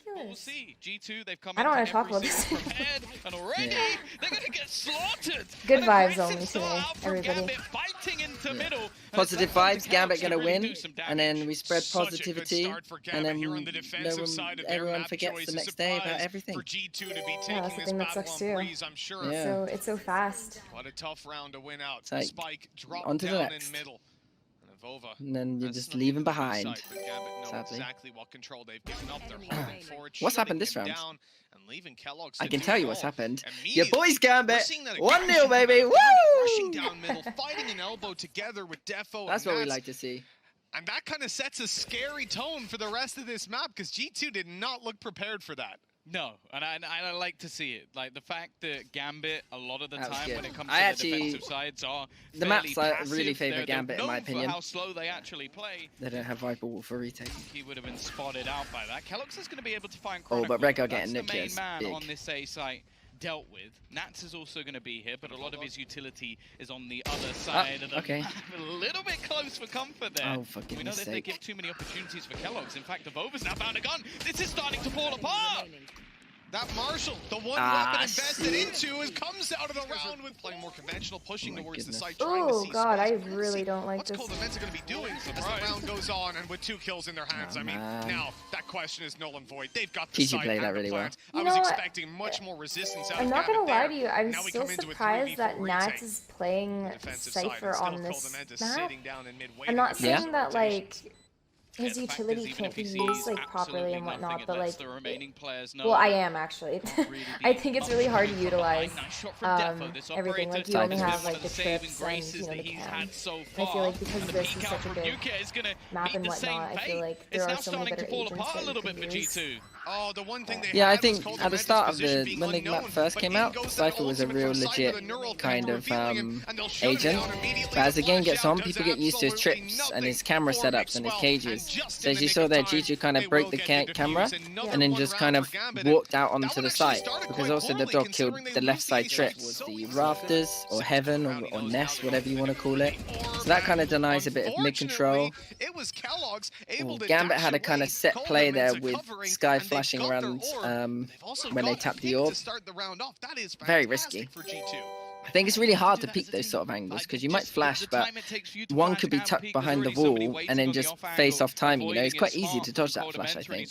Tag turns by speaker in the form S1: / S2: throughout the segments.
S1: ridiculous.
S2: We'll see. G2, they've come
S1: I don't
S2: into
S1: want to talk
S2: every
S1: about this.
S2: single prepared, and already they're going to get slaughtered.
S1: Good
S2: An
S1: vibes
S2: aggressive
S1: only
S2: start
S1: today,
S2: out from
S1: everybody.
S2: Gambit, fighting into middle. And
S3: Positive
S2: it's up to
S3: vibes, Gambit
S2: Kelox
S3: gonna
S2: to really
S3: win,
S2: do some
S3: and then
S2: damage.
S3: we spread
S4: Such a good
S3: positivity,
S4: start for
S3: and
S4: Gambit
S3: then
S4: here on the defensive side of their
S3: everyone
S4: map
S3: forgets
S4: choice.
S3: the
S4: A
S3: next day about
S4: surprise
S3: everything.
S4: for G2 to be
S1: that's
S4: taking
S1: the
S4: this
S1: thing that
S4: battle
S1: sucks
S4: on
S1: too.
S4: breeze, I'm sure.
S3: Yeah.
S1: It's so fast.
S4: What a tough round to win out.
S3: It's like,
S4: Spike dropped
S3: on to the
S4: down
S3: next.
S4: in middle. Vova.
S3: And then you
S4: That's
S3: just
S4: not
S3: leave
S4: in
S3: them
S4: the weak
S3: behind.
S4: side, but Gambit know
S3: Sadly.
S4: exactly what control they've given up. They're holding forward,
S3: What's
S4: shutting
S3: happened this
S4: him
S3: round?
S4: down and leaving Kelox
S3: I
S4: to
S3: can
S4: do
S3: tell
S4: it
S3: you what's
S4: all.
S3: happened. Your
S4: Immediately,
S3: boys
S4: we're
S3: Gambit,
S4: seeing that
S3: 1-0 baby,
S4: Gambit rushing
S3: woo!
S4: down middle, fighting an elbow together with Defo.
S3: That's
S4: and
S3: what we
S4: Nats.
S3: like to see.
S4: And that kind of sets a scary tone for the rest of this map because G2 did not look prepared for that.
S2: No, and I like to see it. Like the fact that Gambit, a lot of the
S3: That was
S2: time
S3: good.
S2: when it comes
S3: I
S2: to
S3: actually-
S2: the defensive sides, are
S3: The
S2: fairly
S3: maps I
S2: passive.
S3: really favour
S2: They're
S3: Gambit in my
S2: known
S3: opinion.
S2: for how slow they actually play.
S3: They don't have Viper Wolf for retake.
S2: He would have been spotted out by that. Kelox is going to be able to find
S3: Oh,
S2: Chronicle.
S3: but Rego
S2: That's
S3: getting
S2: the
S3: nipped
S2: main
S3: is
S2: man
S3: big.
S2: on this A site dealt with. Nats is also going to be here, but a lot of his utility is on the other side of the
S3: okay.
S2: map. A little bit close for comfort there.
S3: Oh, for
S2: We know
S3: goodness
S2: that they
S3: sake.
S2: give too many opportunities for Kelox. In fact, the Vova's now found a gun. This is starting to fall apart.
S4: That Marshall, the one weapon invested into, comes out of the round with playing more conventional, pushing
S3: my
S4: towards the
S3: goodness.
S4: site, trying to
S1: Oh
S4: see
S1: god, I
S4: spots.
S1: really don't like
S4: What's
S1: this.
S4: Cold going to be doing as the round goes on and with 2 kills in their hands?
S3: Oh,
S4: I mean,
S3: man.
S4: now that question is null and void. They've got the
S3: GG
S4: site
S3: played
S4: and
S3: that
S4: the
S3: really well.
S4: plant.
S1: You
S4: I was
S1: know what?
S4: expecting much more resistance out
S1: I'm
S4: of
S1: not gonna
S4: Gambit
S1: lie
S4: there.
S1: to you, I'm
S4: Now we
S1: still
S4: come into a
S1: surprised
S4: 3v4
S1: that Nats
S4: retake.
S1: is playing
S4: Defensive side,
S1: Cypher
S4: and
S1: on
S4: still
S1: this
S4: Clemente
S1: map.
S4: sitting down in mid-way
S1: I'm not
S4: to
S1: saying
S4: some
S1: that
S4: rotations.
S1: like his
S2: Yeah, the fact is,
S1: utility
S2: even
S1: can't
S2: if
S1: be
S2: he
S1: used
S2: sees
S1: like properly
S2: absolutely
S1: and
S2: nothing,
S1: whatnot,
S2: it
S1: but
S2: lets
S1: like
S2: the remaining players know
S1: well, I
S2: that
S1: am actually.
S2: can't really
S1: I
S2: be
S1: think it's
S2: up
S1: really hard to
S2: from
S1: utilize
S2: behind. Nice shot from Defo. This
S1: everything.
S2: operator
S1: Like you only
S2: has been
S1: have
S2: one
S1: like
S2: of
S1: the
S2: saving
S1: trips and
S2: graces
S1: you know
S2: that
S1: the
S2: he's
S1: cam.
S2: had so
S1: I
S2: far.
S1: feel like because
S2: And the
S1: this
S2: peak
S1: is
S2: out
S1: such a
S2: from
S1: big
S2: Nuka is going to
S1: map
S2: be
S1: and
S2: the same
S1: whatnot, I feel
S2: fate.
S1: like
S2: It's
S1: there
S2: now
S1: are so many
S2: starting to
S1: better
S2: fall
S1: agents
S2: apart a
S1: that you
S2: little
S1: can
S2: bit for
S1: use.
S2: G2.
S4: Oh, the one thing they
S3: Yeah, I
S4: had was
S3: think
S4: Cold
S3: at the
S4: Clemente's
S3: start of
S4: position
S3: the
S4: being
S3: when the
S4: unknown,
S3: map first
S4: but
S3: came
S4: in
S3: out,
S4: goes that
S3: Cypher was a
S4: ultimate
S3: real
S4: from Cypher,
S3: legit
S4: the neural
S3: kind
S4: camera
S3: of
S4: revealing him, and they'll shut him
S3: agent.
S4: down immediately.
S3: But as the game gets on,
S4: flash
S3: people
S4: out
S3: get used to his
S4: absolutely
S3: trips and
S4: nothing
S3: his camera
S4: for
S3: setups and his
S4: Mixwell.
S3: cages.
S4: And just
S3: So
S4: in
S3: as
S4: the
S3: you
S4: nick
S3: saw
S4: of
S3: there,
S4: time,
S3: G2 kind
S4: they
S3: of broke
S4: will
S3: the
S4: get the
S3: camera
S4: defuse. Another
S3: and then
S4: one
S3: just
S4: round
S3: kind
S4: for
S3: of
S4: Gambit, and
S3: walked out
S4: that
S3: onto
S4: one
S3: the
S4: actually
S3: site
S4: started
S3: because
S4: quite
S3: also the
S4: poorly,
S3: dog killed
S4: considering they
S3: the
S4: lose
S3: left side
S4: the
S3: trip
S4: ace.
S3: was
S4: So
S3: the
S4: easy.
S3: rafters or heaven or nest, whatever you want to call it. So that kind of denies a bit of mid control.
S4: It was Kelox able to
S3: Gambit had a
S4: dash
S3: kind of
S4: away.
S3: set
S4: Cold
S3: play there
S4: Clemente
S3: with
S4: covering,
S3: Sky
S4: and they've
S3: flashing
S4: got their
S3: around
S4: orb. They've also
S3: when they
S4: got a
S3: tapped the
S4: pick
S3: orb.
S4: to start the round off. That is
S3: Very
S4: fantastic
S3: risky.
S4: for G2.
S3: I think it's really hard to peek those sort of angles because you might flash, but one could be tucked behind the wall and then just face off timing. You know, it's quite easy to dodge that flash, I think.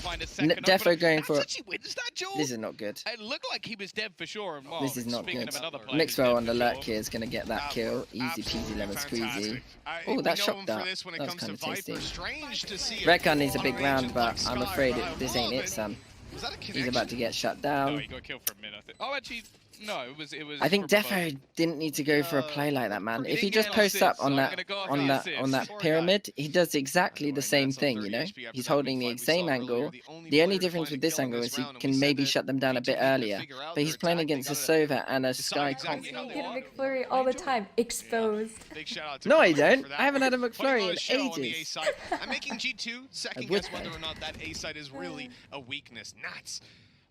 S3: Defo going for this is not good.
S2: It looked like he was dead for sure. And well,
S3: This is not
S2: speaking
S3: good.
S2: of another player who's
S3: Mixwell
S2: dead
S3: on the
S2: for
S3: lurk
S2: sure.
S3: here is going to get that kill. Easy peasy lemon squeezy. Oh,
S4: We
S3: that
S4: know
S3: shot
S4: him
S3: that.
S4: for this when it
S3: That was
S4: comes to
S3: kind of tasty.
S4: Viper. Strange to see
S3: Red
S4: a
S3: gun needs a big
S4: full-on
S3: round,
S4: agent
S3: but
S4: like
S3: I'm
S4: Sky
S3: afraid
S4: by a
S3: this ain't
S4: wall,
S3: it, Sam.
S4: Was that a
S3: He's
S4: connection?
S3: about to get shut
S2: No,
S3: down.
S2: he got killed for a minute. I think. Oh, actually, no. It was.
S3: I think
S2: from above.
S3: Defo didn't need to go for a play like that, man.
S2: He
S3: If he
S2: didn't
S3: just
S2: get an
S3: posts up
S2: assist,
S3: on
S2: so I'm
S3: that
S2: gonna go
S3: on
S2: after
S3: that
S2: the
S3: on that
S2: assist.
S3: pyramid, he does exactly the same thing, you know. He's holding the same angle. The only difference with this angle is he can maybe shut them down a bit earlier. But he's playing against a Sova and a Sky comp.
S1: You get a McFlurry all the time. Exposed.
S4: Big shout out to
S3: No, I
S4: Clemente
S3: don't.
S4: for that.
S3: I haven't had a
S4: Putting
S3: McFlurry
S4: on a
S3: in
S4: show on the A
S3: ages.
S4: side. I'm making G2 second
S3: would
S4: guess whether
S3: though.
S4: or not that A side is really a weakness. Nats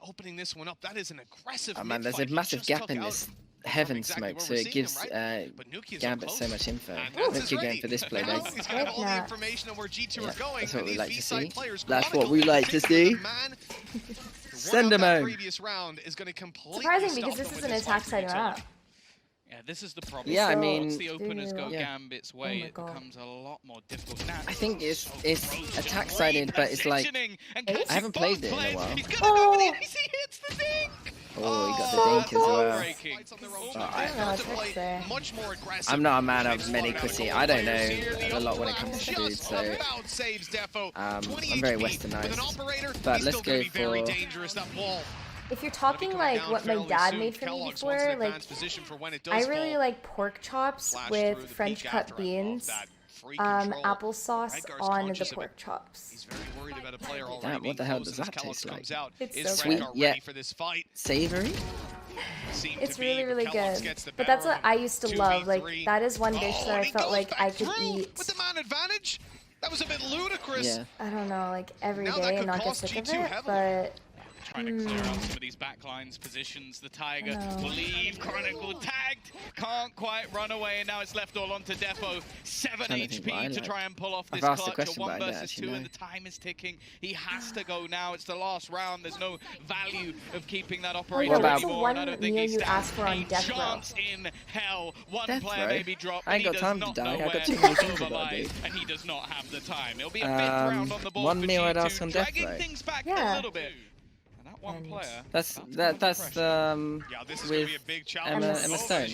S4: opening this one up. That is an aggressive
S3: Oh man, there's a
S4: mid-fight. He
S3: massive
S4: just
S3: gap
S4: took
S3: in
S4: out
S3: this
S4: from
S3: heaven
S4: exactly
S3: smoke,
S4: where
S3: so
S4: we're
S3: it
S4: seeing
S3: gives
S4: him, right? But Nuki is up
S3: Gambit so
S4: close.
S3: much info.
S4: And Nats is
S3: Nuki going
S4: ready.
S3: for this play,
S4: Now
S3: guys.
S4: he's got all the
S1: Nats.
S4: information on where G2
S3: Yeah,
S4: are going.
S3: that's what
S4: and
S3: we
S4: these
S3: like to
S4: B-side
S3: see.
S4: players,
S3: That's
S4: Chronicle
S3: what we
S4: in
S3: like to
S4: particular,
S3: see.
S4: the man who
S3: Send
S4: won
S3: him
S4: out that
S3: home.
S4: previous round is going to completely
S1: Surprising
S4: stop
S1: because this
S4: them
S1: is
S4: with
S1: an
S4: this
S1: attack
S4: fight
S1: side
S4: for
S1: map.
S2: Yeah, this is the problem.
S3: Yeah, I
S1: So-
S3: mean,
S2: Once the openers go
S1: Yeah.
S2: Gambit's way,
S1: Oh my
S2: it
S1: God.
S2: becomes a lot more difficult. Nats
S3: I think it's
S2: throws
S3: attack
S2: great
S3: sided, but it's like
S2: positioning and
S1: I
S2: catches
S3: haven't
S2: both
S3: played it in a
S2: players.
S3: while.
S2: He's gonna go with
S1: Oh.
S2: it. He hits the dink.
S3: oh, he got the
S1: Oh,
S3: dink as well.
S2: heartbreaking.
S1: I don't know what to say.
S4: Much more aggressive.
S3: I'm not a man
S4: They've
S3: of
S4: slowed
S3: many
S4: down
S3: quissy.
S4: the
S3: I don't
S4: players
S3: know
S4: here. The
S3: a lot when it
S4: opener
S3: comes to
S4: just
S3: food, so
S4: about saves Defo.
S3: I'm
S4: 20
S3: very
S4: HP.
S3: westernized.
S4: With an operator,
S3: But
S4: he's
S3: let's
S4: still gonna
S3: go
S4: be very
S3: for-
S4: dangerous. That wall.
S1: If you're talking like what my dad made for me before, like I really like pork chops with French cut beans, applesauce on the pork chops.
S4: He's very worried about a player already
S3: Damn, what
S4: being
S3: the hell
S4: close
S3: does
S4: as
S3: that
S4: Kelox
S3: taste like?
S4: comes out.
S1: It's
S4: Is
S1: so
S3: Sweet,
S4: Redgar
S3: yet
S4: ready for this fight?
S3: savory.
S4: Seemed
S1: It's
S4: to
S1: really,
S4: be,
S1: really
S4: Kelox
S1: good.
S4: gets the
S1: But that's
S4: better
S1: what I used to
S4: of
S1: love. Like
S4: 2v3.
S1: that is one dish that
S4: and
S1: I
S4: he
S1: felt
S4: goes
S1: like
S4: back
S1: I could
S4: through
S1: eat.
S4: with the man advantage. That was a bit ludicrous.
S3: Yeah.
S1: I don't know, like every
S4: Now that
S1: day
S4: could
S1: and not get
S4: cost
S1: sick of
S4: G2
S1: it.
S4: heavily.
S1: But
S2: Trying to clear out some of these backlines positions. The Tiger will leave. Chronicle tagged. Can't quite run away. And now it's left all onto Defo. 7 HP to try and pull off this clutch. A 1 versus 2 and the time is ticking. He has to go now. It's the last round. There's no value of keeping that operator anymore. I don't think he stands a chance in hell. One player maybe dropped.
S3: I ain't got time to die. I got too many things to do.
S2: And he does not have the time. It'll be a 5th round on the board for
S3: I'd ask
S2: G2,
S3: on
S2: dragging
S3: Death
S2: things back a little bit. And that one player.
S3: That's
S4: this is
S3: with
S4: be a big
S3: Emma Stone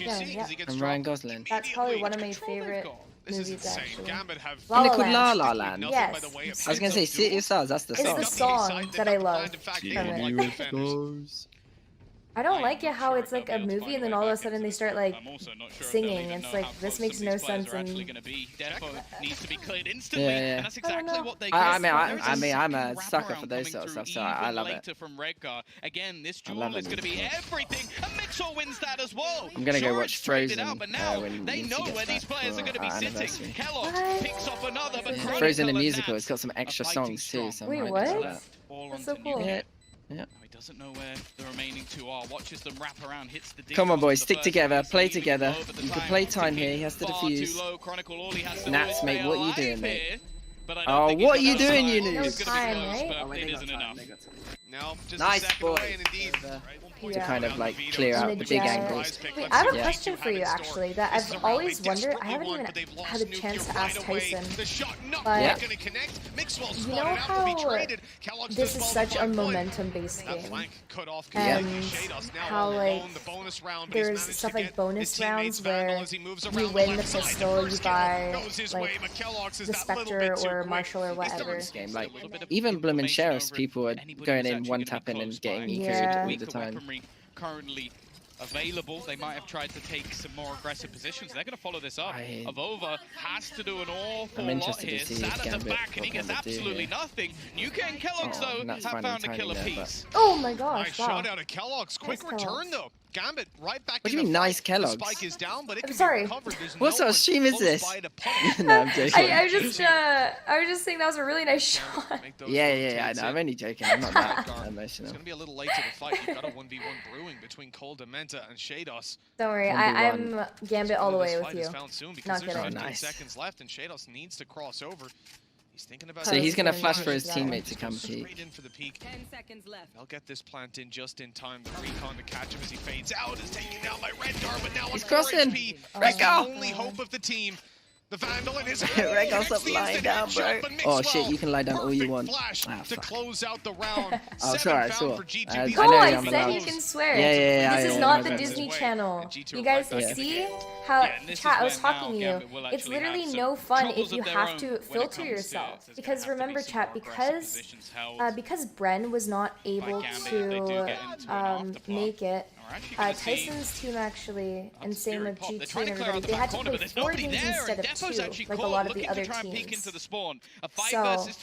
S1: and
S3: Ryan Gosling.
S1: That's probably one of my favorite movies, actually.
S4: Gambit have
S3: Isn't it called La La Land?
S1: Yes.
S3: I was gonna say City of Stars. That's the
S1: It's
S3: song.
S1: the song that I love from it. I don't like it how it's like a movie and then all of a sudden they start like singing. It's like, this makes no sense. And
S2: needs to be cleared instantly.
S3: Yeah.
S2: And that's exactly what they
S3: I mean, I'm a sucker for those sort of stuff, so I love it.
S2: From Redgar. Again, this duel is going to be everything. And Mixor wins that as well.
S3: I'm gonna go watch Frozen.
S2: But now they know where these players are going to be sitting. Kellogg picks off another. But
S3: Frozen the musical. It's got some extra songs too. So
S1: wait, what? That's so cool.
S3: Yeah.
S2: He doesn't know where the remaining 2 are. Watches them wrap around, hits the
S3: Come on, boys, stick together, play together. You can play time here. He has to defuse. Nats, mate, what are you doing, mate? Oh, what are you doing, you noob?
S1: Time, right?
S2: It isn't enough.
S4: No, just
S3: nice, boy. To kind of like clear out the big angles.
S1: Wait, I have a question for you actually that I've always wondered. I haven't even had a chance to ask Tyson. But you know how this is such a momentum-based game, and how like there's stuff like bonus rounds where you win the pistol, you buy like the Spectre or Marshall or whatever.
S3: Game. Like even Bloomin' Sheriffs, people are going in one tapping and getting EQ'd all the time.
S2: Currently available. They might have tried to take some more aggressive positions. They're going to follow this up. Avova has to do an awful lot here. Sat at the back and he gets absolutely nothing. Nuka and Kellogg's though have found a killer piece.
S1: Oh my gosh!
S4: Nice shot out of Kellogg's. Quick return though. Gambit right back.
S3: What do you mean, nice Kellogg's?
S4: Spike is down, but it
S1: I'm sorry.
S3: What sort of stream is this? No, I'm joking.
S1: I was just saying that was a really nice shot.
S3: Yeah, I know. I'm only joking. I'm not that emotional.
S4: It's gonna be a little late to the fight. You've got a 1v1 brewing between Cole Dementa and Shados.
S1: Don't worry, I'm Gambit all the way with you. Not
S4: kidding.
S1: kidding.
S4: 15 seconds left, and Shados needs to cross over. He's thinking about.
S3: So he's gonna flash for his teammate to come peek.
S4: Straight in for the peek.
S5: 10 seconds left.
S4: They'll get this plant in just in time. The recon to catch him as he fades out is taken down by Redgar, but now
S3: he's
S4: on
S3: crossing.
S4: HP. That's the only hope of the team. The Vandal in his
S3: Redgar's up lying down, bro. Oh shit, you can lie down all you want.
S4: To close out the round.
S3: Oh, sorry, I saw.
S1: I said you can swear.
S3: Yeah.
S1: This is not the Disney Channel. You guys see how chat? I was talking to you. It's literally no fun if you have to filter yourself. Because remember, chat, because Bren was not able to make it. Tyson's team actually, and same with G2 and everybody, they had to play 4 games instead of 2, like a lot of the other teams. So,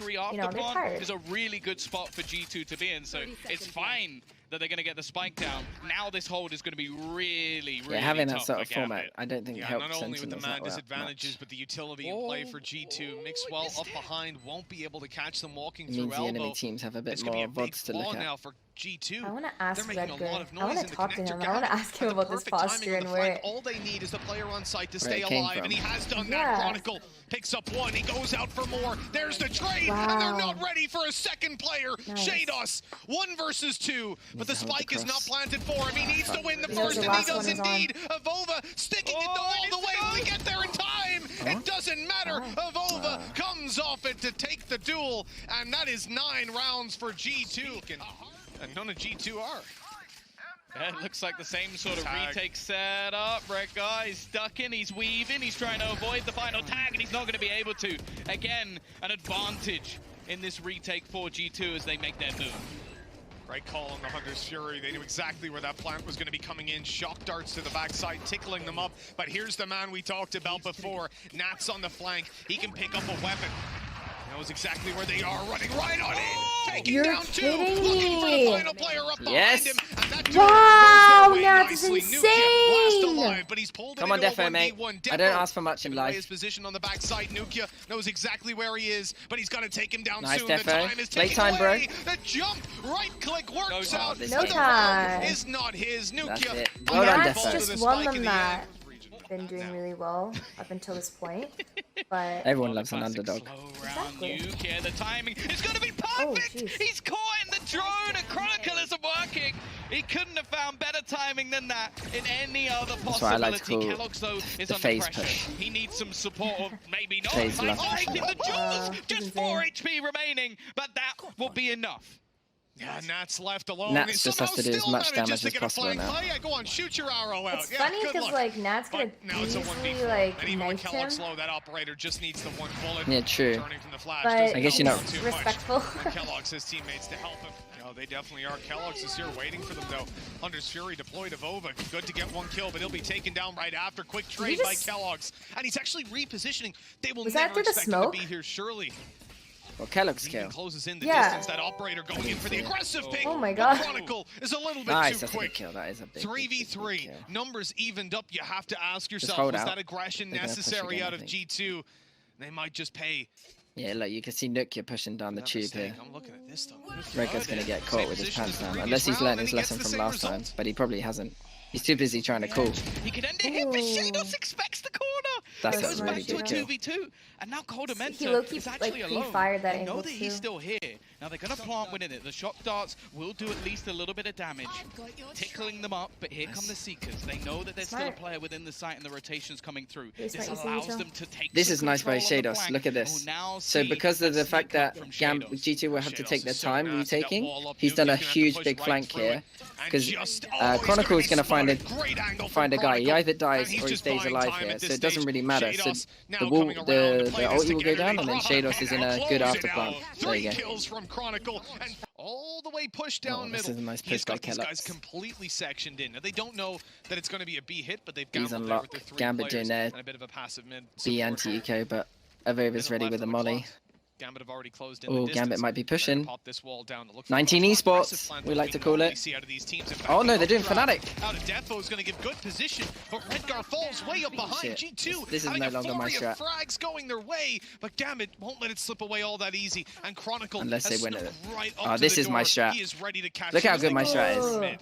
S1: you know, they're tired.
S2: Is a really good spot for G2 to be in, so it's fine that they're going to get the spike down. Now this hold is going to be really
S3: having that
S2: tough
S3: sort of format, I don't think it helps.
S4: Not only with the man disadvantages, but the utility in play for G2. Mixwell up behind won't be able to catch them walking through elbow.
S3: The enemy teams have a bit more VODs to look at.
S4: Now for G2.
S1: I want to ask Redgar. I want to talk to him. I want to ask him about this posture and where.
S4: All they need is the player on site to stay alive, and he has done that. Chronicle picks up one. He goes out for more. There's the trade, and they're not ready for a second player. Shados, 1 versus 2, but the spike is not planted for him. He needs to win the first, and he does indeed. Avova sticking it all the way. Will he get there in time? It doesn't matter. Avova comes off it to take the duel, and that is 9 rounds for G2. And none of G2 are.
S2: It looks like the same sort of retake setup. Redgar is stuck in, he's weaving, he's trying to avoid the final tag, and he's not going to be able to. Again, an advantage in this retake for G2 as they make their move.
S4: Great call on the Hunter's Fury. They knew exactly where that plant was going to be coming in. Shock darts to the backside, tickling them up. But here's the man we talked about before. Nats on the flank. He can pick up a weapon. Knows exactly where they are, running right on it. Taking
S1: You're
S4: down 2.
S1: kidding
S4: Looking for the
S1: me.
S4: final player up behind
S3: Yes.
S4: him. And that dude
S1: Wow,
S4: goes their way
S1: that's
S4: nicely.
S1: insane.
S4: Nukia last alive, but he's pulled it
S3: Come on,
S4: into a
S3: Defo, mate.
S4: 1v1.
S3: I don't ask for much in
S4: Giving away
S3: life.
S4: his position on the backside. Nukia knows exactly where he is, but he's got to take him down
S3: Nice,
S4: soon.
S3: Defo.
S4: The time is ticking
S3: Playtime, bro.
S4: away. The jump, right click works out.
S3: this
S1: No
S3: game.
S1: time.
S4: Is not his.
S3: That's
S4: Nukia.
S3: it. Well done,
S1: Nats
S3: Defo.
S1: just won the match. Been doing really well up until this point, but
S3: Everyone loves an underdog.
S1: Exactly.
S2: Nukia, the timing is going to be
S1: Oh,
S2: perfect.
S1: jeez.
S2: He's caught in the drone, and Chronicle isn't working. He couldn't have found better timing than that in any other
S3: That's why I like to
S2: possibility.
S3: call
S2: Kellogg's, though, is
S3: the
S2: under
S3: phase
S2: pressure.
S3: push.
S2: He needs some support, or maybe not.
S3: Phase left.
S2: Isolating the Jaws,
S1: this
S2: just
S1: is
S2: 4
S1: insane.
S2: HP remaining, but that will be enough.
S4: Yeah, Nats left alone.
S3: Nats
S4: He
S3: just has
S4: somehow
S3: to do as
S4: still
S3: much
S4: manages
S3: damage
S4: to
S3: as
S4: get a
S3: possible
S4: flying
S3: now.
S4: play. Yeah, go on, shoot your arrow out.
S1: it's
S4: Yeah,
S1: funny
S4: good
S1: because
S4: luck.
S1: like Nat's gonna
S4: But now it's a 1v4.
S1: easily like
S4: And even with
S1: knife
S4: Kellogg's
S1: him,
S4: low, that operator just needs the one bullet.
S3: Yeah, true.
S4: Turning from the flash
S1: but
S4: doesn't
S3: I guess you're
S4: help
S3: not
S4: too much.
S1: respectful.
S4: And Kellogg's his teammates to help him. You know, they definitely are. Kellogg's is here waiting for them though. Hunter's Fury deployed to Vova. Good to get 1 kill, but he'll be taken down right after. Quick trade by
S1: just-
S4: Kellogg's. And he's actually repositioning. They will
S1: Was that
S4: never
S1: through the
S4: expect him to
S1: smoke?
S4: be here, surely.
S3: Well, Kellogg's
S4: He even
S3: kill.
S4: closes in the
S1: Yeah.
S4: distance. That operator going in for the aggressive pick.
S1: Oh my
S4: but
S1: God.
S4: Chronicle is a little bit
S3: Nice,
S4: too
S3: that's a
S4: quick.
S3: big kill. That is a big
S4: 3v3,
S3: kill.
S4: numbers evened up. You have to ask yourself,
S3: hold
S4: was
S3: out.
S4: that aggression
S3: They're gonna push
S4: necessary
S3: again,
S4: out
S3: I
S4: of
S3: think.
S4: G2? They might just pay.
S3: Yeah, look, you can see Nukia pushing down the
S4: that
S3: tube
S4: mistake.
S3: here.
S4: I'm looking at this though.
S3: Rega's going to get caught
S4: Same
S3: with his
S4: position
S3: pants
S4: as the
S3: down,
S4: previous
S3: unless he's
S4: round,
S3: learned
S4: and
S3: his
S4: he gets
S3: lesson
S4: the
S3: from
S4: same
S3: last time,
S4: result.
S3: but he probably hasn't. He's too busy trying to call.
S2: He could end it here, but
S1: Ooh.
S2: Shados expects the corner.
S3: That's
S2: It goes
S1: a
S2: back
S1: really
S2: to a
S1: good kill.
S2: 2v2, and now Coda
S1: He low-key,
S2: is actually
S1: like,
S2: alone.
S1: pre-fired that
S2: They know
S1: angle,
S2: that he's
S1: too.
S2: still here. Now they're going to plant within it. The shock darts will do at least a little bit of damage, tickling them up, but here come the Seekers. They know that there's still a
S1: Smart.
S2: player within the site and the rotations coming through.
S1: Very
S2: This
S1: smart,
S2: allows
S1: Yusuito.
S2: them to take
S3: This
S2: some
S3: is nice by
S2: control on the
S3: Shados.
S2: flank.
S3: Look at
S2: We'll
S3: this.
S2: now
S3: So
S2: see
S3: because of the
S2: a
S3: fact
S2: sneak up
S3: that
S2: from
S3: G2 will have to
S4: Shados
S3: take the
S4: is so
S3: time
S4: nasty. That
S3: retaking,
S4: wall up,
S3: he's done a
S4: Nukia's gonna have to
S3: huge
S4: push
S3: big
S4: right
S3: flank
S4: through
S3: here.
S4: it. And
S3: Because
S4: just- oh, he's
S3: Chronicle's
S4: gonna
S3: going to
S4: be spotted. Great angle from
S3: find a guy. He
S4: Chronicle.
S3: either dies
S4: And he's
S3: or he
S4: just
S3: stays
S4: buying
S3: alive
S4: time
S3: here,
S4: at
S3: so
S4: this
S3: it doesn't
S4: stage.
S3: really matter.
S4: Shados
S3: So
S4: now
S3: the
S4: coming around to play this
S3: ulti will go
S4: together.
S3: down, and then Shados is in a good
S4: Close it
S3: afterplan.
S4: out.
S3: There you
S4: 3
S3: go.
S4: kills from Chronicle and all the way pushed down
S3: This
S4: middle.
S3: is a nice
S4: He's
S3: push by
S4: got these guys
S3: Kellogg's.
S4: completely sectioned in. Now they don't know that it's going to be a B hit, but they've
S3: He's
S4: gambled there with
S3: unlocked.
S4: their 3
S3: Gambit
S4: players
S3: doing their
S4: and a bit of a passive mid
S3: B
S4: support.
S3: anti-eco, but Avova's ready with the molly.
S4: Gambit have already closed in
S3: Oh,
S4: the
S3: Gambit
S4: distance.
S3: might be
S4: They're gonna
S3: pushing.
S4: pop this wall down to look for
S3: 19
S4: a
S3: esports,
S4: aggressive plan
S3: we
S4: that
S3: like to call
S4: normally
S3: it.
S4: see out of these teams. In fact,
S3: Oh no,
S4: the
S3: they're doing
S4: updraft
S3: Fnatic.
S4: Out of Defo is going to give good position, but Redgar falls way up behind
S3: Shit.
S4: G2.
S3: This is
S4: having
S3: no
S4: a
S3: longer my
S4: flurry of
S3: strat.
S4: frags going their way, but Gambit won't let it slip away all that easy. And Chronicle
S3: Unless they
S4: has
S3: win
S4: snuck
S3: it.
S4: right up
S3: Oh,
S4: to
S3: this
S4: the
S3: is my
S4: door.
S3: strat.
S4: He is ready to catch
S3: Look
S4: him
S3: how
S4: as
S3: good
S4: they
S3: my
S4: go
S3: strat
S4: for
S3: is.
S4: mid.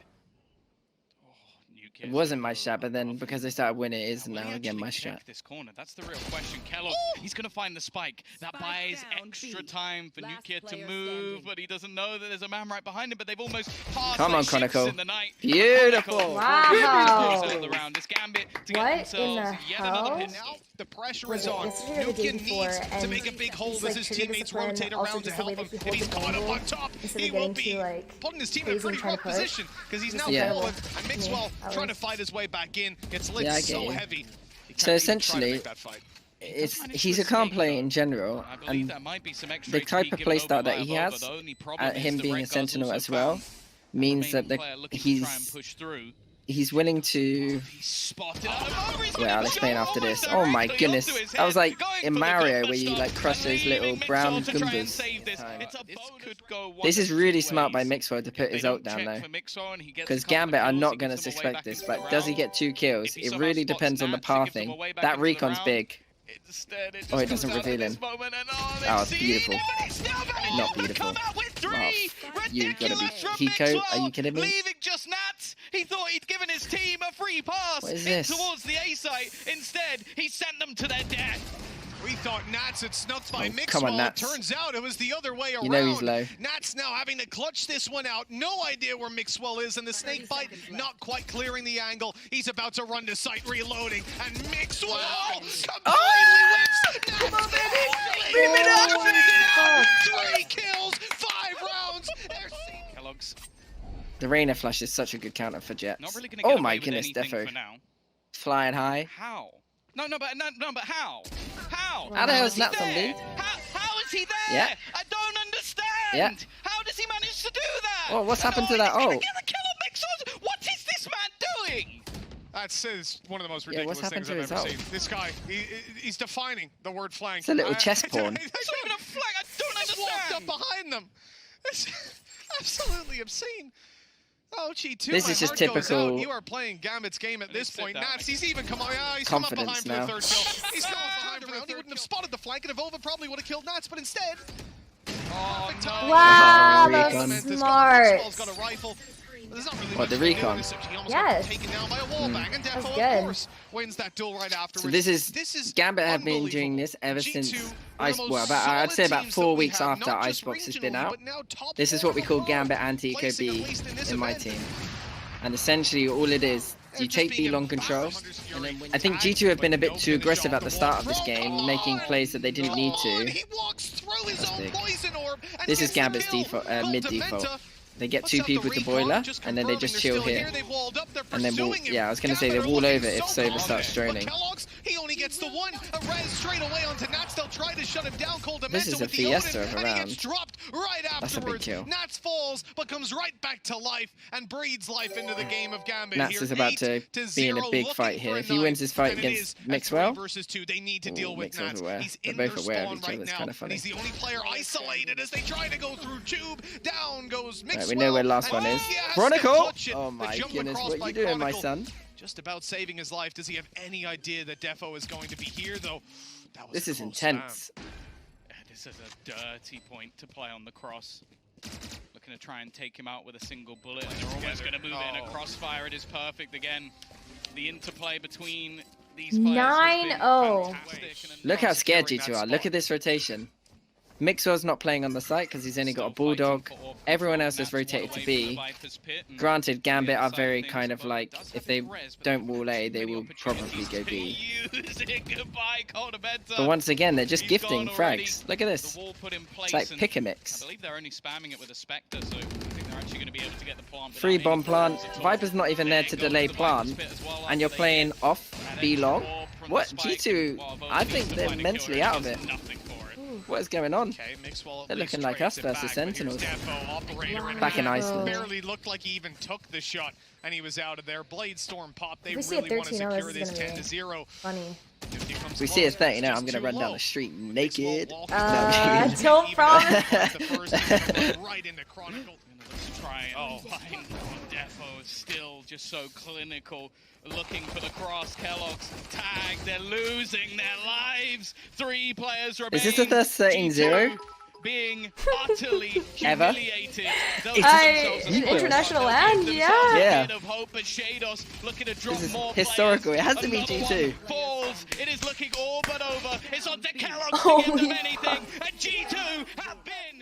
S3: It wasn't my strat, but then because they started winning, it is
S2: Will he
S3: now again my
S2: actually
S3: strat.
S2: check this corner? That's the real question. Kellogg, he's going to find the spike. That buys extra time for Nukia to move, but he doesn't know that there's a man right behind him, but they've almost passed
S3: Come
S2: their
S3: on,
S2: ships
S3: Chronicle.
S2: in the night.
S3: Beautiful.
S1: Wow.
S2: Beautiful round. This Gambit to
S1: What
S2: get
S1: in
S2: themselves
S1: the
S2: yet another
S1: hell?
S2: hit.
S4: Now the pressure
S1: Was
S4: is
S1: it
S4: on.
S1: yesterday or the day
S4: Nukia
S1: before,
S4: needs to
S1: and
S4: make a big hold
S1: he's,
S4: as
S1: like,
S4: his
S1: trigger
S4: teammates
S1: discipline,
S4: rotate
S1: also
S4: around to
S1: just the way
S4: help
S1: that
S4: him.
S1: he
S4: If he's
S1: holds
S4: caught
S1: the
S4: up
S1: angle
S4: on top,
S1: instead
S4: he
S1: of
S4: will
S1: getting
S4: be
S1: too, like,
S4: putting his team in a
S1: crazy
S4: pretty
S1: and trying
S4: rough
S1: to push.
S4: position because he's now
S3: Yeah.
S4: fallen. And Mixwell
S1: I
S4: trying to
S1: was-
S4: fight his way back in. Gets lit
S3: Yeah, I get
S4: so
S3: you.
S4: heavy. He
S3: So
S4: can't even try to
S3: essentially,
S4: make that fight.
S3: he's a calm player in general,
S2: I believe
S3: and
S2: there might be some extra
S3: the type
S2: HP
S3: of
S2: given
S3: playstyle
S2: over
S3: that
S2: by
S3: he
S2: Vova,
S3: has,
S2: the only problem is
S3: him
S2: that
S3: being a
S2: Redgar's
S3: sentinel
S2: also
S3: as well,
S2: found
S3: means
S2: the
S3: that
S2: remaining player looking to try and push through.
S3: he's willing to.
S2: He's spotted out of over. He's
S3: Well,
S2: gonna
S3: I'll explain
S2: jump
S3: after this.
S2: almost
S3: Oh my
S2: directly
S3: goodness,
S2: onto his
S3: that was
S2: head,
S3: like
S2: going
S3: in
S2: for the
S3: Mario
S2: Gambit
S3: where you
S2: stop,
S3: like crush
S2: and
S3: those little
S2: leaving
S3: brown
S2: Mixwell to try and
S3: Goombas.
S2: save this.
S3: Time.
S2: It's a could go one
S3: This is
S2: of
S3: really
S2: two
S3: smart by
S2: ways.
S3: Mixwell to
S2: If
S3: put
S2: they
S3: his
S2: don't
S3: ult down
S2: check
S3: though.
S2: for Mixwell and he gets
S3: Because
S2: a couple of
S3: Gambit are
S2: kills,
S3: not
S2: he
S3: going to
S2: gets them away
S3: suspect
S2: back
S3: this,
S2: into
S3: but
S2: the
S3: does he
S2: round.
S3: get 2 kills?
S2: If he
S3: It
S2: somehow
S3: really
S2: spots
S3: depends on the
S2: Nats, he gives them
S3: pathing.
S2: away back
S3: That
S2: into the
S3: recon's
S2: round.
S3: big.
S2: Instead, it
S3: Oh,
S2: just
S3: it doesn't
S2: comes out at
S3: reveal
S2: this
S3: him.
S2: moment, and
S3: Oh,
S2: they've
S3: beautiful.
S2: seen him, and he's still managed
S3: Not
S2: to
S3: beautiful.
S2: come out with 3.
S3: Oh, you gotta be
S2: Ridiculous from
S3: Hiko? Are
S2: Mixwell,
S3: you kidding me?
S2: leaving just Nats. He thought he'd given his team a free pass
S3: What is
S2: in
S3: this?
S2: towards the A site. Instead, he sent them to their death.
S4: We thought Nats had snuffed by
S3: Oh,
S4: Mixwell.
S3: come on, Nats.
S4: Turns out it was the other way around.
S3: You know he's low.
S4: Nats now having to clutch this one out. No idea where Mixwell is, and the snake bite not quite clearing the angle. He's about to run to site, reloading, and Mixwell completely whips. Come on, baby!
S3: Leave it up!
S4: 3 kills, 5 rounds.
S2: Kellogg's
S3: The Reyna flash is such a good counter for Jets.
S2: not really going to get
S3: Oh
S2: away
S3: my
S2: with
S3: goodness,
S2: anything
S3: Defo.
S2: for now.
S3: Flying high.
S2: How? No, but how? How?
S3: How the hell is
S2: he
S3: Nats on
S2: there?
S3: B?
S2: How is he there?
S3: Yeah.
S2: I don't understand.
S3: Yeah.
S2: How does he manage to do that?
S3: Well, what's happened to
S2: And
S3: that
S2: he's gonna
S3: ult?
S2: get the kill on Mixwell. What is this man doing?
S4: That's one of the most ridiculous things I've ever seen. This guy, he's defining the word flank.
S3: It's a little chess pawn.
S2: It's not even a flank. I don't understand.
S4: Walked up behind them. It's absolutely obscene. Oh, G2,
S3: this is just typical.
S4: You are playing Gambit's game at this point. Nats, he's even come on. He's
S3: Confidence
S4: come up behind
S3: now.
S4: for the third kill. He's come up behind for the round. He wouldn't have spotted the flank, and Evolva probably would have killed Nats, but instead.
S2: Oh, no.
S1: Wow, that's smart.
S3: What, the recon?
S1: Yes. That's good.
S4: Wins that duel right afterwards.
S3: So this is Gambit have been doing this ever since I'd say about 4 weeks after Icebox has been out. This is what we call Gambit anti-eco B in my team. And essentially all it is, you take B long control. I think G2 have been a bit too aggressive at the start of this game, making plays that they didn't need to. This is Gambit's default, mid default. They get 2 people with the boiler, and then they just chill here. And then I was going to say they wall over if Sova starts droning.
S4: He only gets the one. A res straight away onto Nats. They'll try to shut him down.
S3: This is a Fiesta of a round.
S4: Right
S3: That's a big kill.
S4: Nats falls, but comes right back to life and breathes life into the game of Gambit.
S3: Nats is about to be in a big fight here. If he wins his fight against Mixwell,
S4: they need to deal with Nats. He's
S3: they're both aware of each other. It's kind of funny.
S4: He's the only player isolated as they try to go through tube. Down goes Mixwell.
S3: Right, we know where last one is. Chronicle! Oh my goodness, what are you doing, my son?
S4: Just about saving his life. Does he have any idea that Defo is going to be here, though?
S3: This is intense.
S2: This is a dirty point to play on the cross. Looking to try and take him out with a single bullet, and they're almost going to move in a crossfire. It is perfect again. The interplay between these players
S1: 9-0.
S3: Look how scared G2 are. Look at this rotation. Mixwell's not playing on the site because he's only got a Bulldog. Everyone else has rotated to B. Granted, Gambit are very kind of like, if they don't wall A, they will probably go B. But once again, they're just gifting frags. Look at this. It's like pick a mix.
S2: I believe they're only spamming it with a Spectre, so I think they're actually going to be able to get the plant.
S3: Free bomb plant. Viper's not even there to delay plant. And you're playing off B long. What? G2, I think they're mentally out of it. What is going on? They're looking like us versus Sentinels. Back in Iceland.
S4: Barely looked like he even took the shot, and he was out of there. Blade Storm pop. They really want to secure this 10-0.
S1: Funny.
S3: If we see a 30 now, I'm gonna run down the street naked.
S1: Don't promise.
S4: Right into Chronicle.
S2: Let's try and find Defo still just so clinical. Looking for the cross. Kellogg's tagged. They're losing their lives. 3 players remain.
S3: Is this the first 13-0?
S2: Being utterly humiliated.
S1: In international land, yeah.
S2: Of hope, but Shados looking to drop
S3: this is
S2: more
S3: historical.
S2: Players.
S3: It has to be G2.
S2: Falls. It is looking all but over. It's on to Kellogg to give them anything. And G2 have been